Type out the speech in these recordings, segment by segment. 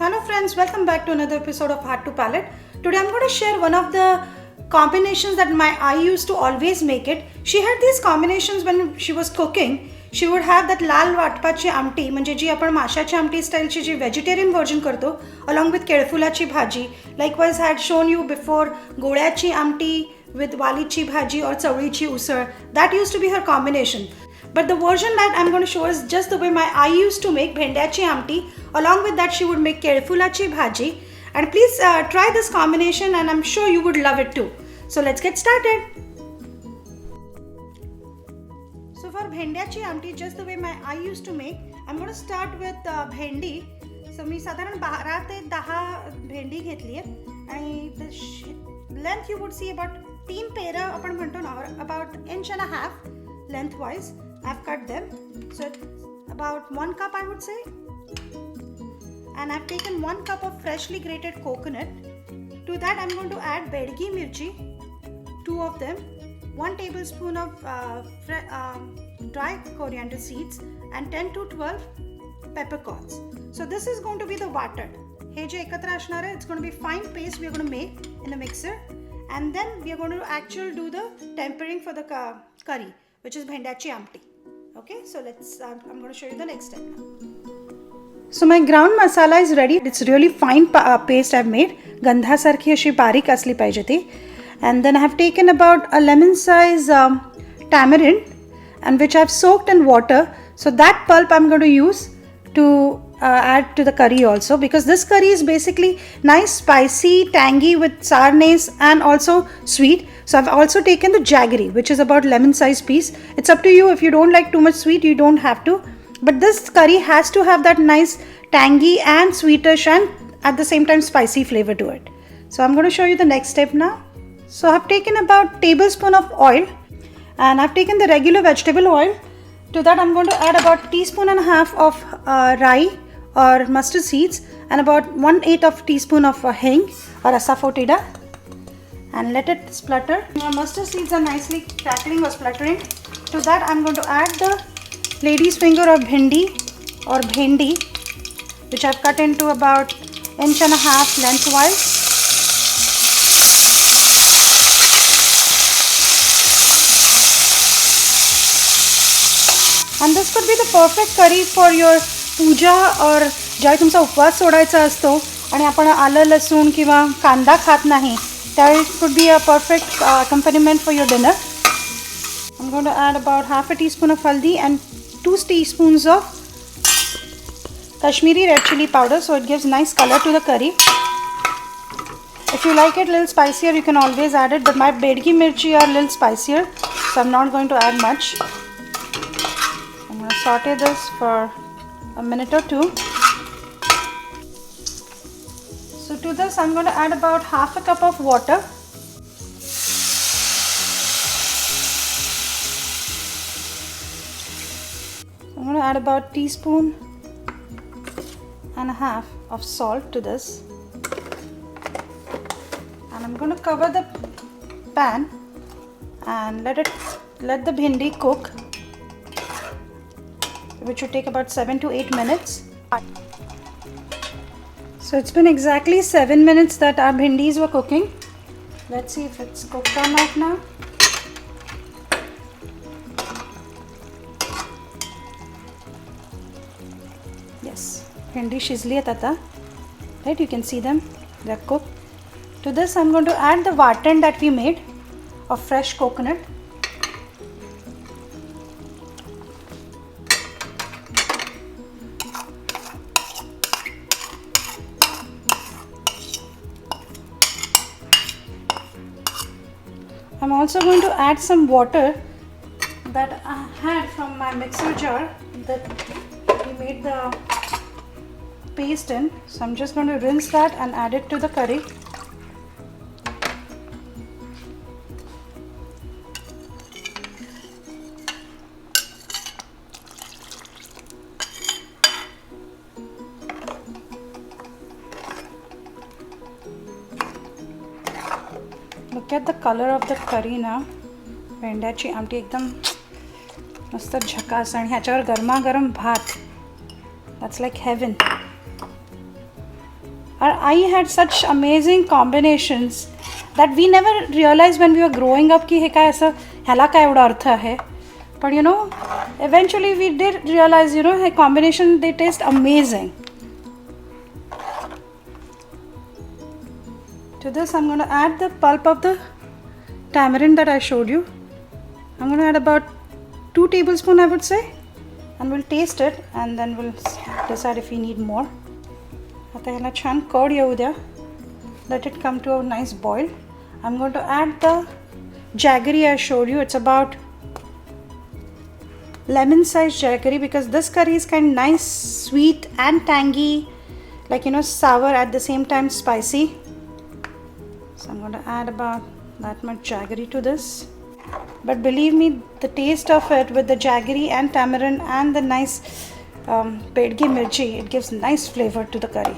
Hello friends, welcome back to another episode of Heart to Palate. Today I'm going to share one of the combinations that my eye used to always make it. She had these combinations when she was cooking. She would have that लाल वाटपाची आमटी म्हणजे जी आपण माशाची आमटी स्टाईलची जी vegetarian version करतो along with केळफुलाची भाजी. Likewise I had shown you before गोळ्याची Amti with वालीची भाजी or चवळीची usal. That used to be her combination. But the version that I'm going to show is just the way my eye used to make bhendachi amti. Along with that, she would make केळफुलाची bhaji. And please try this combination, and I'm sure you would love it too. So let's get started. So for bhendachi amti, just the way my eye used to make, I'm going to start with bhendi. So मी साधारण 12 ते 10 भेंडी घेतली आहे आणि the length you would see about 3 पेरा आपण म्हणतो ना, about inch and a half lengthwise. I've cut them, so it's about 1 cup I would say, and I've taken 1 cup of freshly grated coconut. To that I'm going to add bedgi mirchi, 2 of them, 1 tablespoon of dry coriander seeds, and 10 to 12 peppercorns. So this is going to be the water. हे जे एकत्र असणार आहे, it's going to be fine paste we are going to make in a mixer, and then we are going to actually do the tempering for the curry, which is bhendachi amti. Okay, so I'm going to show you the next step now. So my ground masala is ready. It's really fine paste I've made. गंधा सारखी अशी बारीक असली पाहिजे ती. And then I have taken about a lemon size tamarind, and which I've soaked in water. So that pulp I'm going to use to add to the curry also, because this curry is basically nice, spicy, tangy with sourness and also sweet. So I've also taken the jaggery, which is about lemon size piece. It's up to you. If you don't like too much sweet, you don't have to. But this curry has to have that nice tangy and sweetish and at the same time spicy flavor to it. So I'm going to show you the next step now. So I've taken about tablespoon of oil, and I've taken the regular vegetable oil. To that I'm going to add about teaspoon and a half of rai or mustard seeds, and about 1/8 of teaspoon of hing or asafoetida, and let it splutter. My mustard seeds are nicely crackling or spluttering. To that I'm going to add the lady's finger of bhindi or bhendi, which I've cut into about 1.5 inches lengthwise. And this could be the perfect curry for your पूजा और ज्यावेळी तुमचा उपवास सोडायचा असतो आणि आपण आलं लसूण किंवा कांदा खात नाही, त्यावेळी could be a perfect accompaniment for your dinner. I'm going to add about half a teaspoon of haldi and 2 teaspoons of Kashmiri red chili powder, so it gives nice color to the curry. If you like it a little spicier, you can always add it, but my bedgi mirchi are a little spicier, so I'm not going to add much. I'm going to saute this for a minute or two. So to this I'm going to add about half a cup of water. I'm going to add about teaspoon and a half of salt to this, and I'm going to cover the pan and let the bhindi cook, which should take about 7 to 8 minutes. So it's been exactly 7 minutes that our bhindis were cooking. Let's see if it's cooked or not now. Yes, bhindi shizli hai tata. Right, you can see them, they're cooked. To this I'm going to add the vatan that we made of fresh coconut. I'm also going to add some water that I had from my mixer jar that we made the paste in. So I'm just going to rinse that and add it to the curry. Look at the color of the curry now. भेंड्याची आमटी एकदम मस्त झकास आणि ह्याच्यावर गरमागरम भात. That's like heaven. our I had such amazing combinations that we never realized when we were growing up कि हे काय असं ह्याला काय एवढा अर्थ आहे. But you know, eventually we did realize, you know, a combination, they taste amazing. To this I'm going to add the pulp of the tamarind that I showed you. I'm going to add about 2 tablespoons I would say, and we'll taste it and then we'll decide if we need more. आता ह्याला छान कड येऊ द्या. Let it come to a nice boil. I'm going to add the jaggery I showed you. It's about lemon sized jaggery because this curry is kind of nice, sweet and tangy, like, you know, sour at the same time spicy. So I'm going to add about that much jaggery to this. But believe me, the taste of it with the jaggery and tamarind and the nice pedgi mirchi, it gives nice flavor to the curry.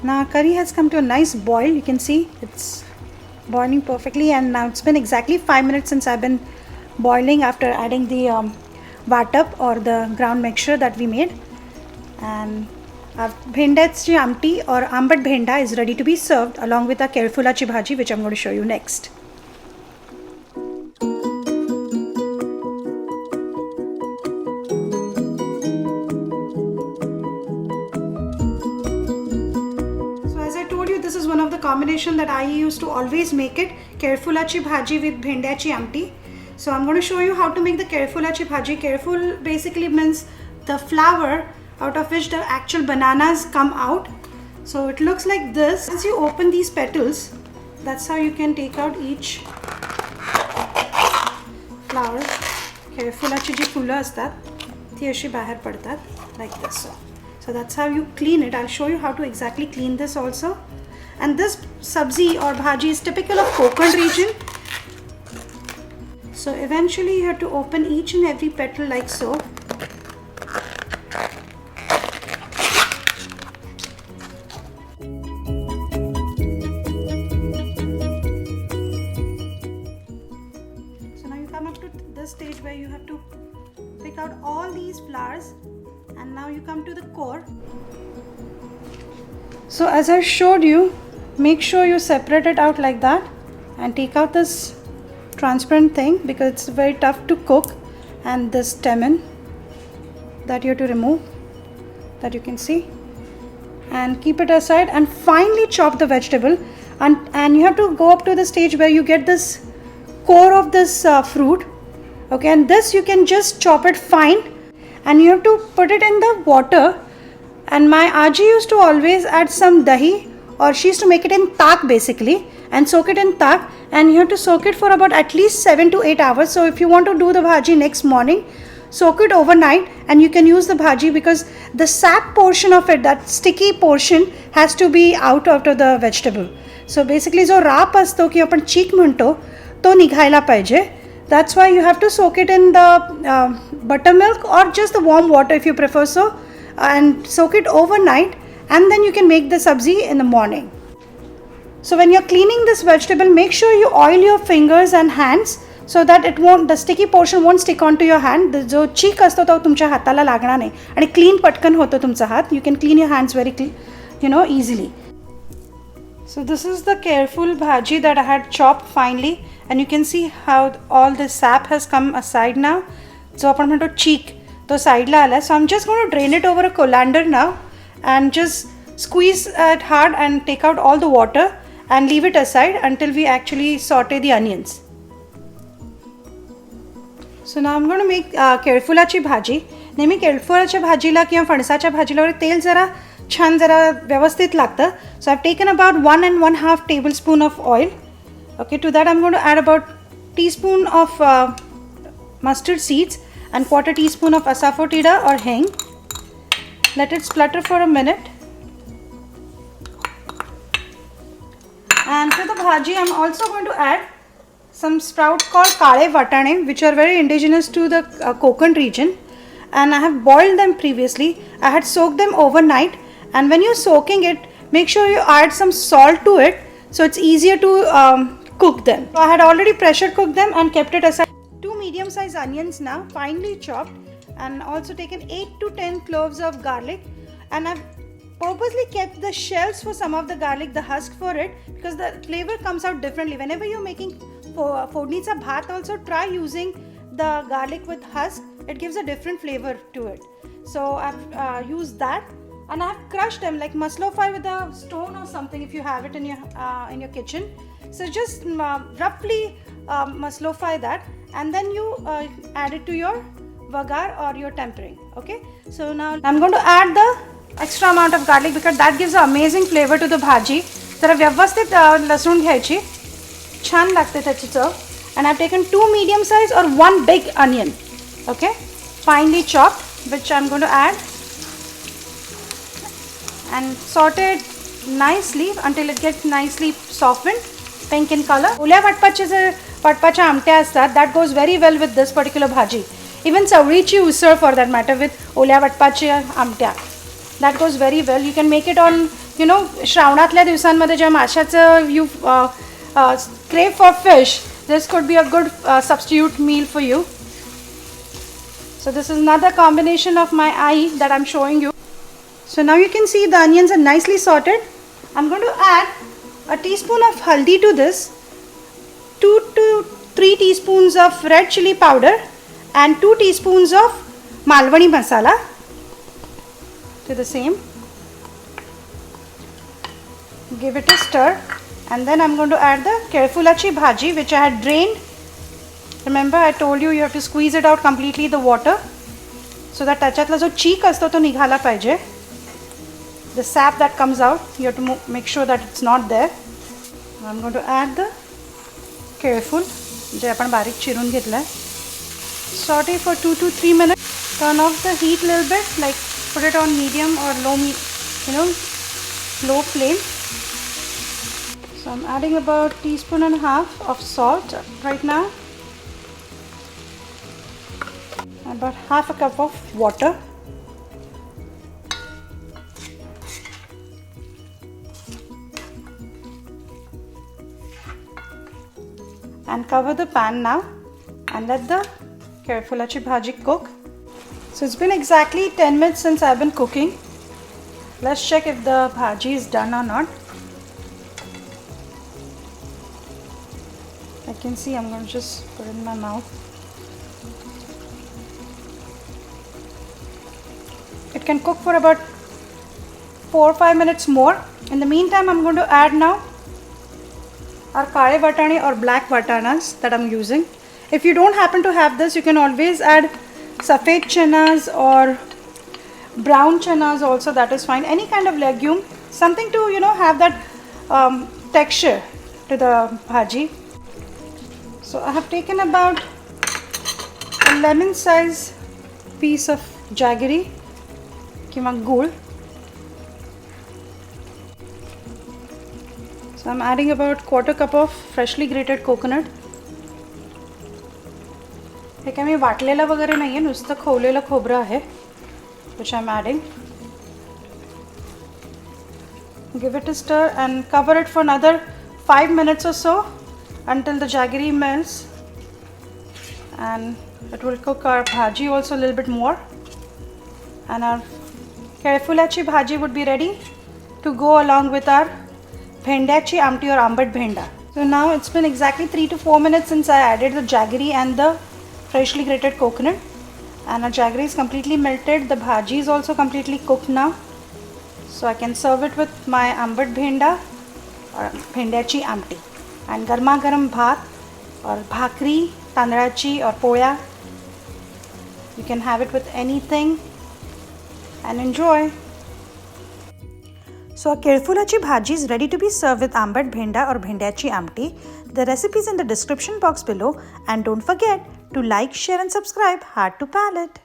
Now curry has come to a nice boil. You can see it's boiling perfectly, and now it's been exactly 5 minutes since I've been boiling after adding the vatap or the ground mixture that we made. And our bhendachi amti or ambat bhenda is ready to be served along with our kerfulachi bhaji, which I'm going to show you next. This is one of the combination that I used to always make it, kerfulachi bhaji with bhendachi amti. So I'm going to show you how to make the kerfulachi bhaji. Kerful basically means the flour out of which the actual bananas come out. So it looks like this. As you open these petals, that's how you can take out each flower. Kerfulachi ji fula astat ती अशी बाहेर पडतात like this. So that's how you clean it. I'll show you how to exactly clean this also. And this sabzi or bhaji is typical of Konkan region. So eventually you have to open each and every petal like so. So now you come up to this stage where you have to pick out all these flowers, and now you come to the core. So as I showed you, make sure you separate it out like that and take out this transparent thing because it's very tough to cook, and this stamen that you have to remove, that you can see, and keep it aside and finely chop the vegetable, and you have to go up to the stage where you get this core of this fruit. Okay, and this you can just chop it fine, and you have to put it in the water. And my Aji used to always add some dahi, or she used to make it in tak basically and soak it in tak, and you have to soak it for about at least 7 to 8 hours. So if you want to do the bhaji next morning, soak it overnight and you can use the bhaji because the sap portion of it, that sticky portion, has to be out of the vegetable. So basically जो राप असतो की आपण चीक म्हणतो तो निघायला पाहिजे. That's why you have to soak it in the buttermilk or just the warm water if you prefer so, and soak it overnight, and then you can make the sabzi in the morning. So when you're cleaning this vegetable, make sure you oil your fingers and hands so that it won't, the sticky portion won't stick onto your hand. जो चीक असतो तो तुमच्या हाताला लागणार नाही आणि clean पटकन होतो तुमचा हात. You can clean your hands very easily. So this is the careful bhaji that I had chopped finely, and you can see how all the sap has come aside now. So आपण म्हणतो cheek तो साइडला आला. So I'm just going to drain it over a colander now and just squeeze it hard and take out all the water and leave it aside until we actually saute the onions. So now I'm going to make kerfulachi bhaji. नेहमी केळफुलाच्या भाजीला किंवा फणसाच्या भाजीला तेल जरा छान जरा व्यवस्थित लागतं. So I've taken about 1 and 1/2 tablespoon of oil. Okay, to that I'm going to add about teaspoon of mustard seeds and 1/4 teaspoon of asafoetida or heng. Let it splutter for a minute. And for the bhaji I'm also going to add some sprouts called kale vatane, which are very indigenous to the Konkan region, and I have boiled them previously. I had soaked them overnight, and when you're soaking it, make sure you add some salt to it so it's easier to cook them. So I had already pressure cooked them and kept it aside. 2 medium-sized onions now, finely chopped, and also taken 8 to 10 cloves of garlic, and I've purposely kept the shells for some of the garlic, the husk for it, because the flavor comes out differently. Whenever you're making fodnicha bhat, also try using the garlic with husk. It gives a different flavor to it. So I've used that, and I've crushed them like maslofy with a stone or something if you have it in your kitchen. So just roughly maslofy that, and then you add it to your vagar or your tempering. Okay, so now I'm going to add the extra amount of garlic because that gives an amazing flavor to the bhaji. जरा व्यवस्थित लसूण घ्यायची, छान लागते त्याची चव. And I've taken 2 medium size or 1 big onion, okay, finely chopped, which I'm going to add and saute it nicely until it gets nicely softened, pink in color. ओल्या वटपाच्या आमट्या असतात, that goes very well with this particular bhaji. Even चवळीची usal for that matter with ओल्या वटपाच्या आमट्या, that goes very well. You can make it on, you know, श्रावणातल्या दिवसांमध्ये जेव्हा माशाचं you crave for fish, this could be a good substitute meal for you. So this is another combination of my ai that I'm showing you. So now you can see the onions are nicely sorted. I'm going to add a teaspoon of haldi to this, 2 to 3 teaspoons of red chili powder and 2 teaspoons of malwani masala to the same. Give it a stir, and then I'm going to add the kerfulachi bhaji which I had drained. Remember I told you have to squeeze it out completely, the water, so that त्याच्यातला जो चीक असतो तो निघाला पाहिजे. The sap that comes out, you have to make sure that it's not there. I'm going to add the careful जे आपण बारीक चिरून घेतलाय. Saute for 2 to 3 minutes. Turn off the heat a little bit, like put it on medium or low, low flame. So I'm adding about 1.5 teaspoons of salt right now, about half a cup of water, and cover the pan now and let the kerfulachi bhaji cook. So it's been exactly 10 minutes since I've been cooking. Let's check if the bhaji is done or not. I can see, I'm going to just put it in my mouth. It can cook for about 4 or 5 minutes more. In the meantime, I'm going to add now our kale vatane or black vatanas that I'm using. If you don't happen to have this, you can always add safed chanas or brown chanas also, that is fine. Any kind of legume, something to, have that texture to the bhaji. So I have taken about a lemon size piece of jaggery किंवा गूळ. So I'm adding about 1/4 cup of freshly grated coconut. हे काय मी वाटलेलं वगैरे नाहीये, नुसतं खोवलेलं खोबरं आहे, which I'm adding. Give it a stir and cover it for another 5 minutes or so until the jaggery melts, and it will cook our bhaji also a little bit more, and our kerfulachi bhaji would be ready to go along with our bhendachi amti or ambad bhenda. So now it's been exactly 3 to 4 minutes since I added the jaggery and the freshly grated coconut, and our jaggery is completely melted. The bhaji is also completely cooked now, so I can serve it with my ambad bhenda or bhendachi amti. And garma garam bhat or bhakri तांदळाची or पोळ्या, you can have it with anything and enjoy. So our kerfulachi bhaji is ready to be served with ambad bhenda or bhendachi amti. The recipe is in the description box below, and don't forget to like, share and subscribe Heart to Palate.